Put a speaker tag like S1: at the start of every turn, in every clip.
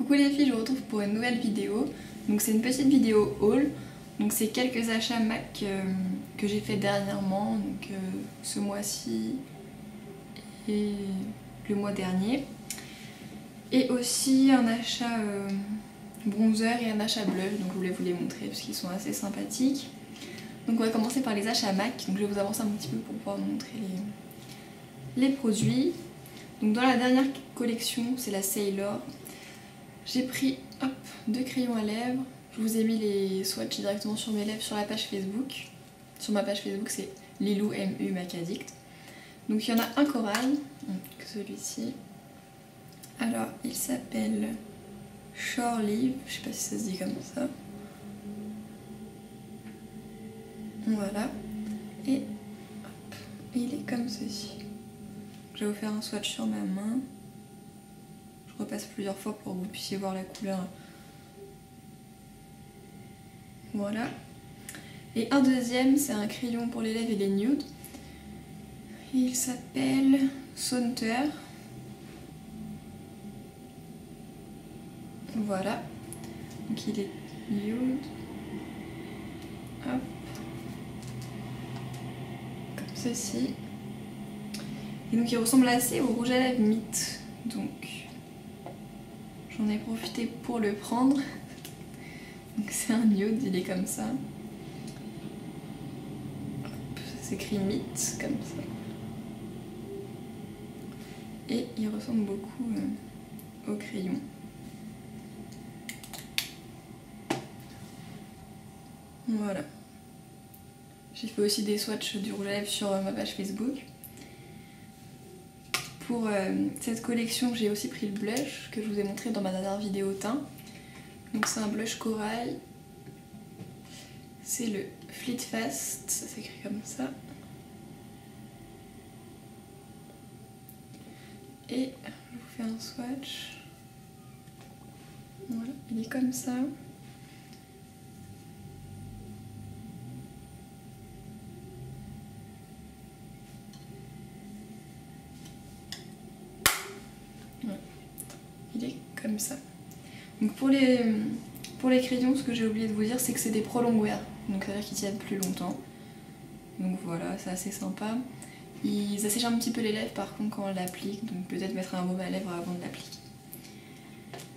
S1: Coucou les filles, je vous retrouve pour une nouvelle vidéo. Donc c'est une petite vidéo haul. Donc c'est quelques achats MAC que j'ai fait dernièrement, donc ce mois-ci et le mois dernier. Et aussi un achat bronzer et un achat blush, donc je voulais vous les montrer parce qu'ils sont assez sympathiques. Donc on va commencer par les achats MAC, donc je vais vous avancer un petit peu pour pouvoir vous montrer les produits. Donc dans la dernière collection, c'est la Sailor. J'ai pris deux crayons à lèvres. Je vous ai mis les swatchs directement sur mes lèvres sur la page Facebook. Sur ma page Facebook, c'est Lilou MU Mac Addict. Donc il y en a un corail, que celui-ci. Alors il s'appelle Shore Leave, je sais pas si ça se dit comme ça. Voilà. Et il est comme ceci. Je vais vous faire un swatch sur ma main. Je repasse plusieurs fois pour que vous puissiez voir la couleur. Voilà. Et un deuxième, c'est un crayon pour les lèvres et les nudes. Il s'appelle Saunter. Voilà. Donc il est nude. Hop. Comme ceci. Et donc il ressemble assez au rouge à lèvres Mythe. Donc j'en ai profité pour le prendre. Donc c'est un nude, il est comme ça. Hop, ça s'écrit Mythe, comme ça. Et il ressemble beaucoup au crayon. Voilà. J'ai fait aussi des swatchs du rouge à lèvres sur ma page Facebook. Pour cette collection, j'ai aussi pris le blush que je vous ai montré dans ma dernière vidéo teint. Donc c'est un blush corail. C'est le Fleet Fast, ça s'écrit comme ça. Et je vous fais un swatch. Voilà, il est comme ça. Voilà. Il est comme ça. Donc pour les crayons, ce que j'ai oublié de vous dire, c'est que c'est des prolong wear. Donc ça veut dire qu'ils tiennent plus longtemps. Donc voilà, c'est assez sympa. Ils assèchent un petit peu les lèvres par contre quand on l'applique, donc peut-être mettre un baume à lèvres avant de l'appliquer.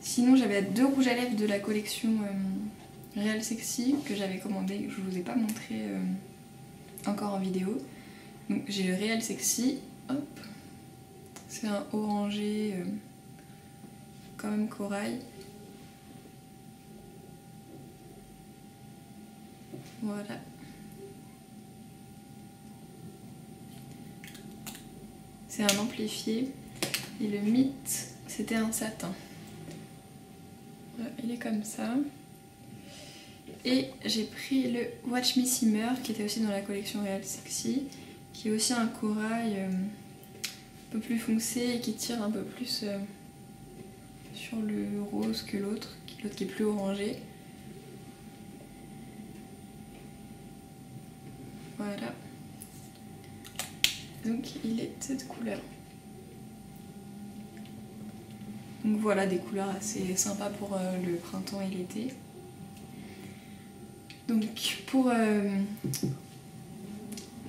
S1: Sinon j'avais deux rouges à lèvres de la collection Real Sexy que j'avais commandé, que je vous ai pas montré encore en vidéo. Donc j'ai le Real Sexy, hop, c'est un orangé quand même corail. Voilà. C'est un amplifié. Et le Mythe, c'était un satin. Voilà, il est comme ça. Et j'ai pris le Watch Me Simmer, qui était aussi dans la collection Real Sexy, qui est aussi un corail un peu plus foncé et qui tire un peu plus sur le rose que l'autre qui est plus orangé. Voilà. Donc il est de cette couleur. Donc voilà, des couleurs assez sympas pour le printemps et l'été. Donc pour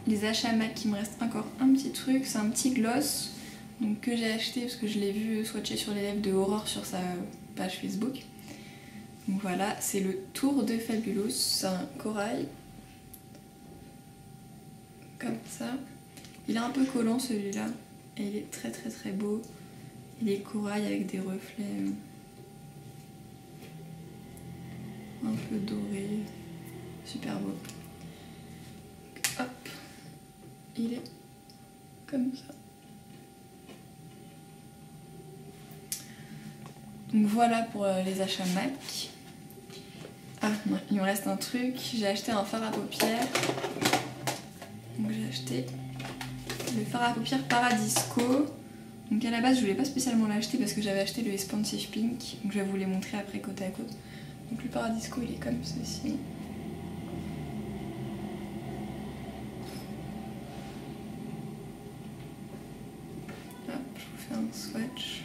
S1: les achats MAC, il me reste encore un petit truc, c'est un petit gloss donc, que j'ai acheté parce que je l'ai vu swatcher sur les lèvres de Aurore sur sa page Facebook. Donc voilà, c'est le Tour de Fabulous, c'est un corail. Comme ça. Il est un peu collant celui-là et il est très très très beau. Il est corail avec des reflets un peu dorés. Super beau. Donc, hop, il est comme ça. Donc voilà pour les achats MAC. Ah non, il me reste un truc. J'ai acheté un fard à paupières. Donc j'ai acheté le fard à paupières Paradisco. Donc à la base je voulais pas spécialement l'acheter parce que j'avais acheté le Expansive Pink. Donc je vais vous les montrer après côte à côte. Donc le Paradisco il est comme ceci. Hop, je vous fais un swatch.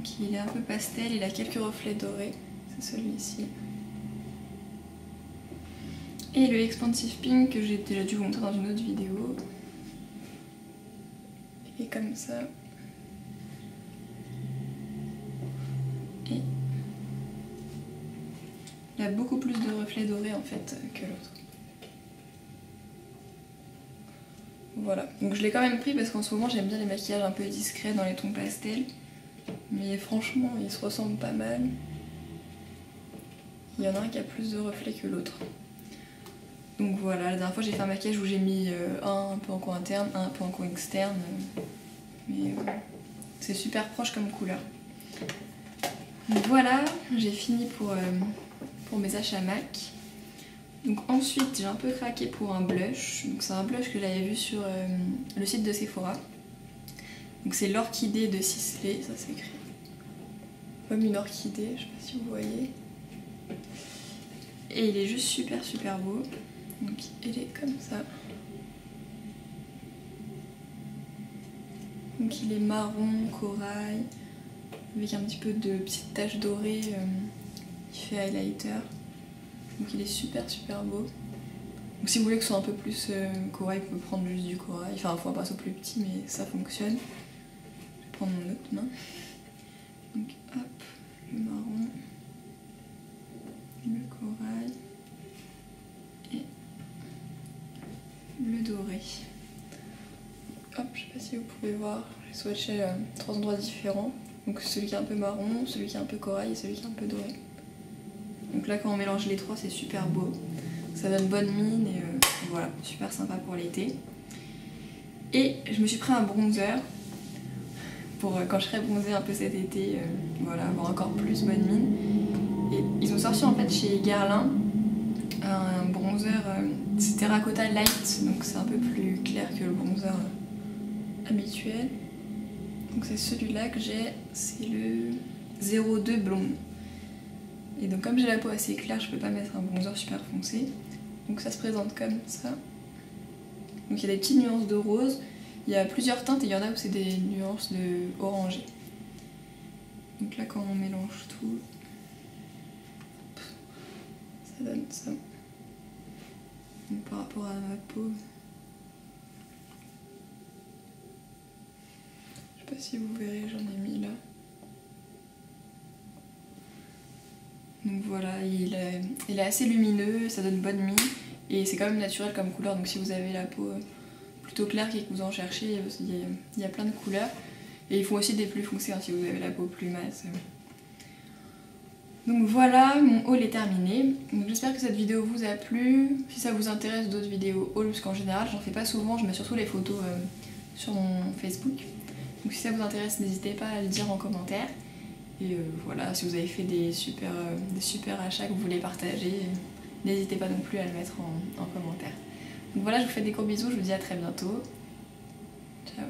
S1: Donc il est un peu pastel, il a quelques reflets dorés, c'est celui-ci. Et le Expansive Pink que j'ai déjà dû vous montrer dans une autre vidéo. Il est comme ça. Et il a beaucoup plus de reflets dorés en fait que l'autre. Voilà, donc je l'ai quand même pris parce qu'en ce moment j'aime bien les maquillages un peu discrets dans les tons pastels. Mais franchement, ils se ressemblent pas mal. Il y en a un qui a plus de reflets que l'autre. Donc voilà, la dernière fois j'ai fait un maquillage où j'ai mis un peu en coin interne, un peu en coin externe. Mais c'est super proche comme couleur. Donc voilà, j'ai fini pour mes achats MAC. Donc ensuite j'ai un peu craqué pour un blush. Donc c'est un blush que j'avais vu sur le site de Sephora. Donc c'est l'orchidée de Sisley, ça s'écrit comme une orchidée, je sais pas si vous voyez. Et il est juste super beau. Donc il est comme ça. Donc il est marron, corail, avec un petit peu de petites taches dorées qui fait highlighter. Donc il est super beau. Donc si vous voulez que ce soit un peu plus corail, vous pouvez prendre juste du corail. Enfin, il faut un pinceau plus petit, mais ça fonctionne. Je vais prendre mon autre main. Donc hop, le marron, le corail et le doré. Hop, je sais pas si vous pouvez voir, j'ai swatché 3 endroits différents. Donc celui qui est un peu marron, celui qui est un peu corail et celui qui est un peu doré. Donc là quand on mélange les trois c'est super beau. Ça donne bonne mine et voilà, super sympa pour l'été. Et je me suis pris un bronzer pour quand je serai bronzée un peu cet été, voilà, avoir encore plus bonne mine. Et ils ont sorti en fait chez Guerlain un bronzer, c'est Terracotta Light, donc c'est un peu plus clair que le bronzer habituel. Donc c'est celui-là que j'ai, c'est le 02 blonde. Et donc comme j'ai la peau assez claire, je peux pas mettre un bronzer super foncé. Donc ça se présente comme ça. Donc il y a des petites nuances de rose. Il y a plusieurs teintes et il y en a où c'est des nuances de orangé. Donc là quand on mélange tout, ça donne ça. Donc par rapport à ma peau, je sais pas si vous verrez, j'en ai mis là. Donc voilà, il est assez lumineux, ça donne bonne mine et c'est quand même naturel comme couleur. Donc si vous avez la peau plutôt claire et que vous en cherchez, il y a plein de couleurs. Et ils font aussi des plus foncés hein, si vous avez la peau plus mate. Donc voilà, mon haul est terminé. Donc j'espère que cette vidéo vous a plu. Si ça vous intéresse d'autres vidéos haul, parce qu'en général j'en fais pas souvent, je mets surtout les photos sur mon Facebook. Donc si ça vous intéresse, n'hésitez pas à le dire en commentaire. Et voilà, si vous avez fait des super achats que vous voulez partager, n'hésitez pas non plus à le mettre en commentaire. Donc voilà, je vous fais des gros bisous, je vous dis à très bientôt. Ciao.